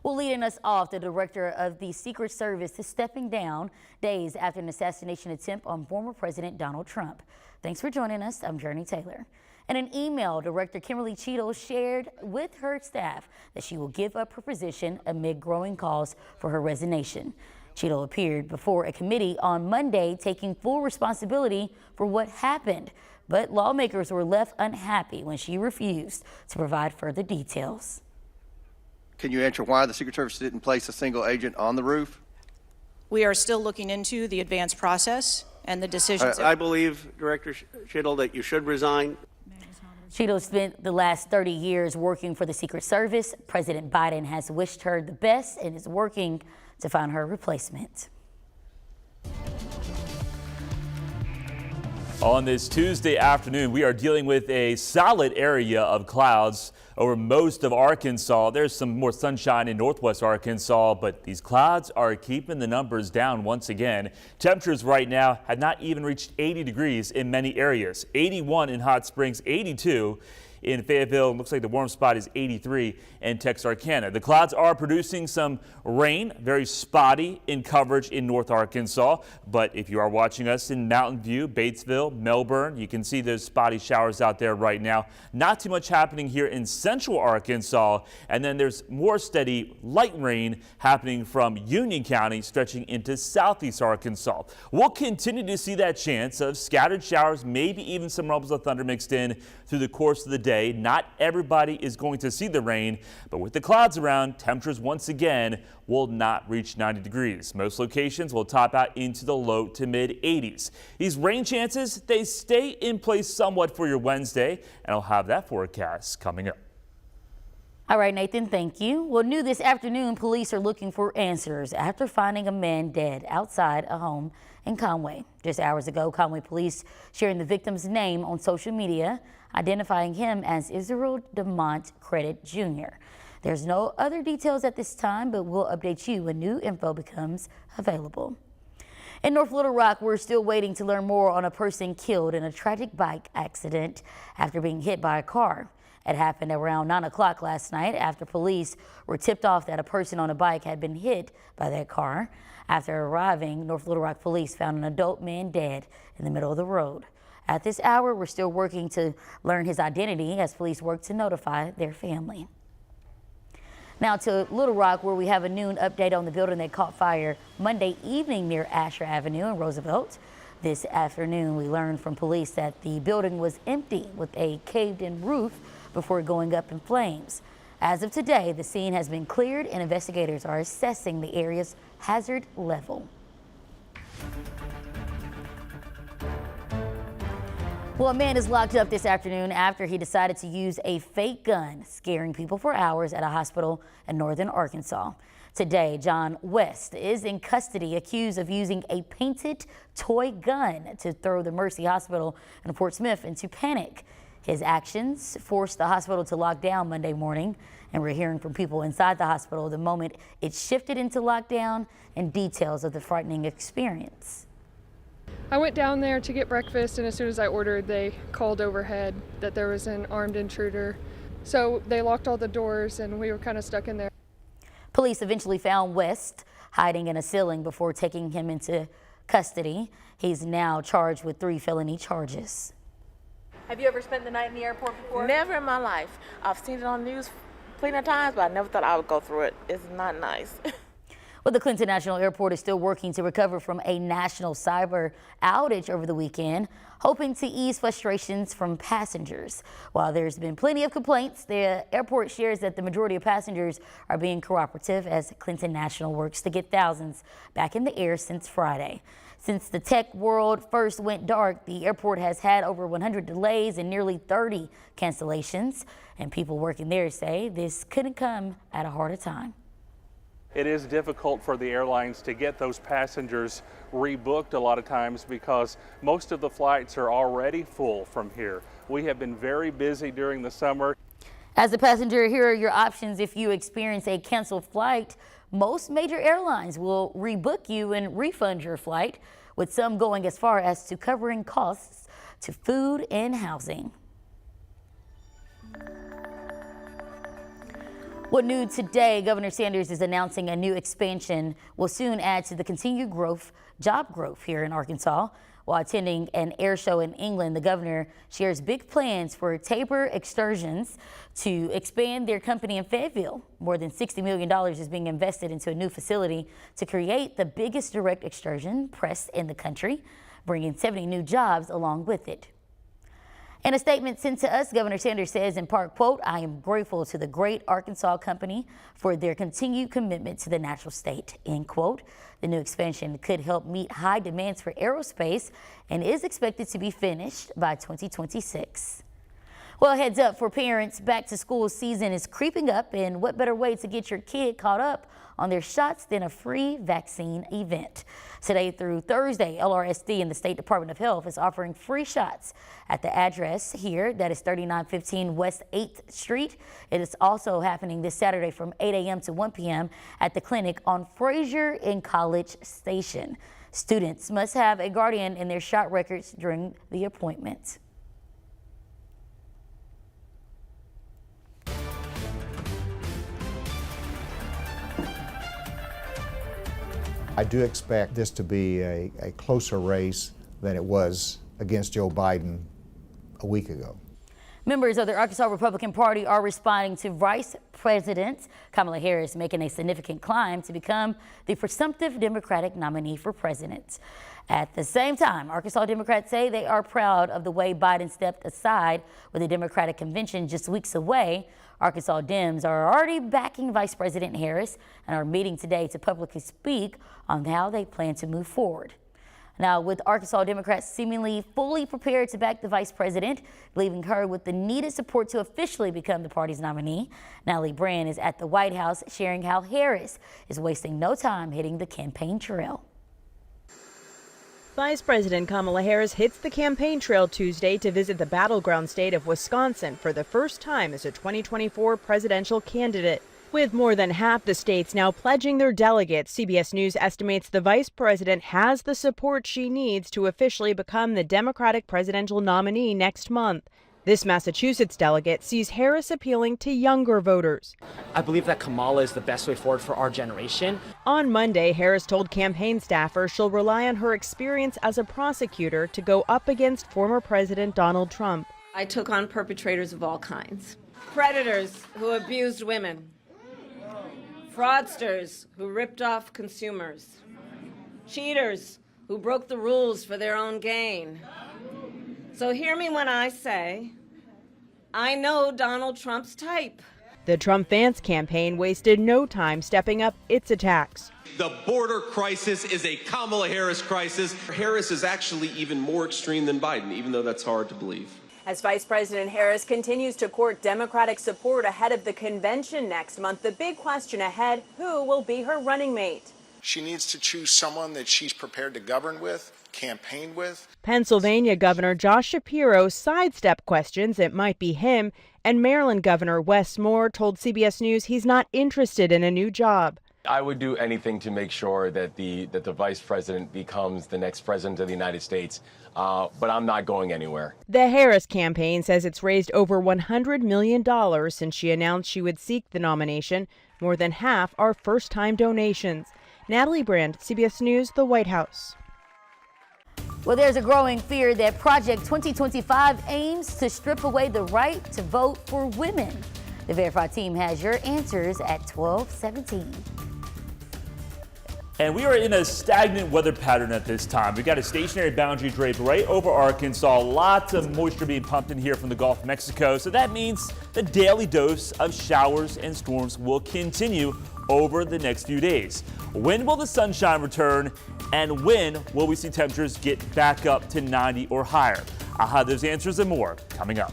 Well, leading us off, the director of the Secret Service is stepping down days after an assassination attempt on former President Donald Trump. Thanks for joining us. I'm Jurnee Taylor. In an email, Director Kimberly Cheadle shared with her staff that she will give up her position amid growing calls for her resignation. Cheadle appeared before a committee on Monday taking full responsibility for what happened, but lawmakers were left unhappy when she refused to provide further details. Can you answer why the Secret Service didn't place a single agent on the roof? We are still looking into the advanced process and the decisions. I believe, Director Cheadle, that you should resign. Cheadle spent the last 30 years working for the Secret Service. President Biden has wished her the best and is working to find her replacement. On this Tuesday afternoon, we are dealing with a solid area of clouds over most of Arkansas. There's some more sunshine in northwest Arkansas, but these clouds are keeping the numbers down once again. Temperatures right now have not even reached 80 degrees in many areas. 81 in Hot Springs, 82 in Fayetteville. Looks like the warm spot is 83 in Texarkana. The clouds are producing some rain, very spotty in coverage in North Arkansas. But if you are watching us in Mountain View, Batesville, Melbourne, you can see those spotty showers out there right now. Not too much happening here in central Arkansas. And then there's more steady light rain happening from Union County stretching into southeast Arkansas. We'll continue to see that chance of scattered showers, maybe even some rumbles of thunder mixed in through the course of the day. Not everybody is going to see the rain, but with the clouds around, temperatures once again will not reach 90 degrees. Most locations will top out into the low to mid 80s. These rain chances, they stay in place somewhat for your Wednesday, and I'll have that forecast coming up. All right, Nathan, thank you. Well, new this afternoon, police are looking for answers after finding a man dead outside a home in Conway. Just hours ago, Conway police sharing the victim's name on social media, identifying him as Israel DeMont Credit Jr. There's no other details at this time, but we'll update you when new info becomes available. In North Little Rock, we're still waiting to learn more on a person killed in a tragic bike accident after being hit by a car. It happened around 9 o'clock last night after police were tipped off that a person on a bike had been hit by that car. After arriving, North Little Rock police found an adult man dead in the middle of the road. At this hour, we're still working to learn his identity as police work to notify their family. Now to Little Rock, where we have a noon update on the building that caught fire Monday evening near Asher Avenue in Roosevelt. This afternoon, we learned from police that the building was empty with a caved-in roof before going up in flames. As of today, the scene has been cleared and investigators are assessing the area's hazard level. Well, a man is locked up this afternoon after he decided to use a fake gun, scaring people for hours at a hospital in northern Arkansas. Today, John West is in custody, accused of using a painted toy gun to throw the Mercy Hospital in Fort Smith into panic. His actions forced the hospital to lock down Monday morning, and we're hearing from people inside the hospital the moment it shifted into lockdown and details of the frightening experience. I went down there to get breakfast, and as soon as I ordered, they called overhead that there was an armed intruder. So they locked all the doors and we were kind of stuck in there. Police eventually found West hiding in a ceiling before taking him into custody. He's now charged with 3 felony charges. Have you ever spent the night in the airport before? Never in my life. I've seen it on news plenty of times, but I never thought I would go through it. It's not nice. Well, the Clinton National Airport is still working to recover from a national cyber outage over the weekend, hoping to ease frustrations from passengers. While there's been plenty of complaints, the airport shares that the majority of passengers are being cooperative as Clinton National works to get thousands back in the air since Friday. Since the tech world first went dark, the airport has had over 100 delays and nearly 30 cancellations, and people working there say this couldn't come at a harder time. It is difficult for the airlines to get those passengers rebooked a lot of times because most of the flights are already full from here. We have been very busy during the summer. As a passenger, here are your options if you experience a canceled flight. Most major airlines will rebook you and refund your flight, with some going as far as to covering costs to food and housing. Well, new today, Governor Sanders is announcing a new expansion will soon add to the continued job growth here in Arkansas. While attending an air show in England, the governor shares big plans for Tabor Excursions to expand their company in Fayetteville. More than $60 million is being invested into a new facility to create the biggest direct excursion press in the country, bringing 70 new jobs along with it. In a statement sent to us, Governor Sanders says in part, quote, "I am grateful to the great Arkansas company for their continued commitment to the natural state," end quote. The new expansion could help meet high demands for aerospace and is expected to be finished by 2026. Well, heads up for parents, back to school season is creeping up, and what better way to get your kid caught up on their shots than a free vaccine event. Today through Thursday, LRSD and the State Department of Health is offering free shots at the address here, that is 3915 West 8th Street. It is also happening this Saturday from 8 a.m. to 1 p.m. at the clinic on Frazier in College Station. Students must have a guardian in their shot records during the appointment. I do expect this to be a closer race than it was against Joe Biden a week ago. Members of the Arkansas Republican Party are responding to Vice President Kamala Harris making a significant climb to become the presumptive Democratic nominee for president. At the same time, Arkansas Democrats say they are proud of the way Biden stepped aside with the Democratic convention just weeks away. Arkansas Dems are already backing Vice President Harris and are meeting today to publicly speak on how they plan to move forward. Now, with Arkansas Democrats seemingly fully prepared to back the vice president, leaving her with the needed support to officially become the party's nominee, Natalie Brand is at the White House sharing how Harris is wasting no time hitting the campaign trail. Vice President Kamala Harris hits the campaign trail Tuesday to visit the battleground state of Wisconsin for the first time as a 2024 presidential candidate. With more than half the states now pledging their delegates, CBS News estimates the vice president has the support she needs to officially become the Democratic presidential nominee next month. This Massachusetts delegate sees Harris appealing to younger voters. I believe that Kamala is the best way forward for our generation. On Monday, Harris told campaign staffers she'll rely on her experience as a prosecutor to go up against former President Donald Trump. I took on perpetrators of all kinds. Predators who abused women. Fraudsters who ripped off consumers. Cheaters who broke the rules for their own gain. So hear me when I say, I know Donald Trump's type. The Trump Vance campaign wasted no time stepping up its attacks. The border crisis is a Kamala Harris crisis. Harris is actually even more extreme than Biden, even though that's hard to believe. As Vice President Harris continues to court Democratic support ahead of the convention next month, the big question ahead, who will be her running mate? She needs to choose someone that she's prepared to govern with, campaign with. Pennsylvania Governor Josh Shapiro sidestepped questions it might be him, and Maryland Governor Wes Moore told CBS News he's not interested in a new job. I would do anything to make sure that the vice president becomes the next president of the United States, but I'm not going anywhere. The Harris campaign says it's raised over $100 million since she announced she would seek the nomination. More than half are first-time donations. Natalie Brand, CBS News, the White House. Well, there's a growing fear that Project 2025 aims to strip away the right to vote for women. The Verify team has your answers at 12:17. And we are in a stagnant weather pattern at this time. We've got a stationary boundary draped right over Arkansas. Lots of moisture being pumped in here from the Gulf of Mexico. So that means the daily dose of showers and storms will continue over the next few days. When will the sunshine return? And when will we see temperatures get back up to 90 or higher? I'll have those answers and more coming up.